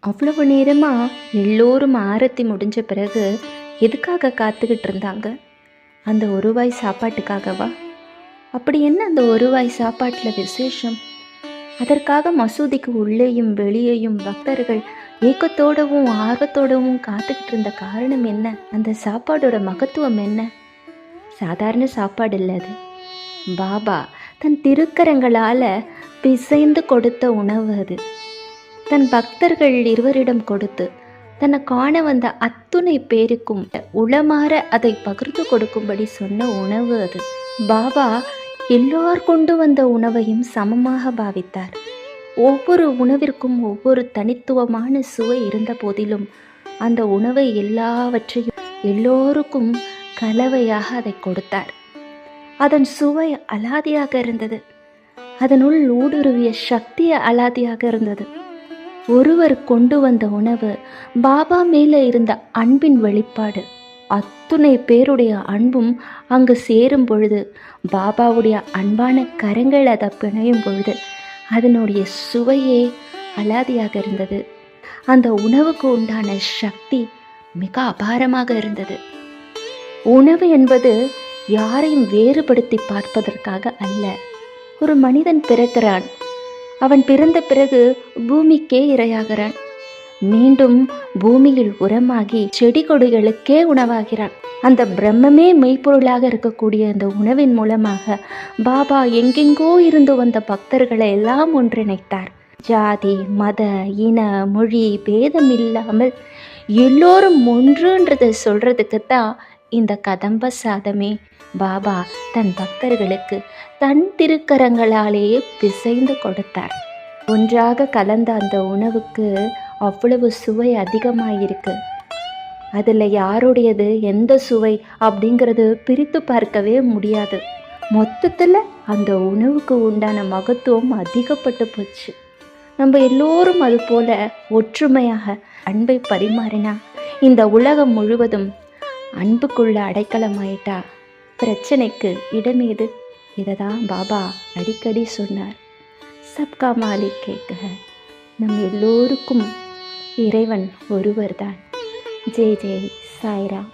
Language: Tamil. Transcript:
அவ்வளவு நேரமாக எல்லோரும் ஆரத்தி முடிஞ்ச பிறகு எதுக்காக காத்துக்கிட்டு இருந்தாங்க? அந்த ஒரு வாய் சாப்பாட்டுக்காகவா? அப்படி என்ன அந்த ஒரு வாய் சாப்பாட்டில் விசேஷம்? அதற்காக மசூதிக்கு உள்ளேயும் வெளியேயும் பக்தர்கள் ஏக்கத்தோடவும் ஆர்வத்தோடவும் காத்துக்கிட்டு இருந்த காரணம் என்ன? அந்த சாப்பாடோட மகத்துவம் என்ன? சாதாரண சாப்பாடு இல்லை அது. பாபா தன் திருக்கரங்களால் பிசைந்து கொடுத்த உணவு அது. தன் பக்தர்கள் இருவரிடம் கொடுத்து தன்னை காண வந்த அத்துணை பேருக்கும் உளமாற அதை பகிர்ந்து கொடுக்கும்படி சொன்ன உணவு அது. பாபா எல்லார் கொண்டு வந்த உணவையும் சமமாக பாவித்தார். ஒவ்வொரு உணவிற்கும் ஒவ்வொரு தனித்துவமான சுவை இருந்த போதிலும் அந்த உணவை எல்லாவற்றையும் எல்லோருக்கும் கலவையாக அதை கொடுத்தார். அதன் சுவை அலாதியாக இருந்தது. அதனுள் ஊடுருவிய சக்தி அலாதியாக இருந்தது. ஒருவர் கொண்டு வந்த உணவு பாபா மேலே இருந்த அன்பின் வெளிப்பாடு. அத்துணை பேருடைய அன்பும் அங்கு சேரும் பொழுது, பாபாவுடைய அன்பான கரங்கள் அதை பிணையும் பொழுது அதனுடைய சுவையே அலாதியாக இருந்தது. அந்த உணவுக்கு உண்டான சக்தி மிக அபாரமாக இருந்தது. உணவு என்பது யாரையும் வேறுபடுத்தி பார்ப்பதற்காக அல்ல. ஒரு மனிதன் பிறக்கிறான். அவன் பிறந்த பிறகு பூமிக்கே இரையாகிறான். மீண்டும் பூமியில் உரமாகி செடி கொடிகளுக்கே உணவாகிறான். அந்த பிரம்மமே மெய்ப்பொருளாக இருக்கக்கூடிய அந்த உணவின் மூலமாக பாபா எங்கெங்கோ இருந்து வந்த பக்தர்களை எல்லாம் ஒன்றிணைத்தார். ஜாதி, மத, இன, மொழி பேதம் இல்லாமல் எல்லோரும் ஒன்றுன்றதை சொல்றதுக்குத்தான் இந்த கதம்ப சாதமே பாபா தன் பக்தர்களுக்கு தன் திருக்கரங்களாலேயே பிசைந்து கொடுத்தார். ஒன்றாக கலந்த அந்த உணவுக்கு அவ்வளவு சுவை அதிகமாயிருக்கு. அதில் யாருடையது எந்த சுவை அப்படிங்கிறது பிரித்து பார்க்கவே முடியாது. மொத்தத்தில் அந்த உணவுக்கு உண்டான மகத்துவம் அதிகப்பட்டு போச்சு. நம்ம எல்லோரும் அது போல ஒற்றுமையாக அன்பை பரிமாறினா இந்த உலகம் முழுவதும் அன்புக்குள்ள அடைக்கலமாயிட்டா பிரச்சனைக்கு இடமேது? இதை தான் பாபா அடிக்கடி சொன்னார். சப்கா மாலிக் கேட்க நம் எல்லோருக்கும் இறைவன் ஒருவர் தான். ஜெய் ஜெய் சாய்ராம்.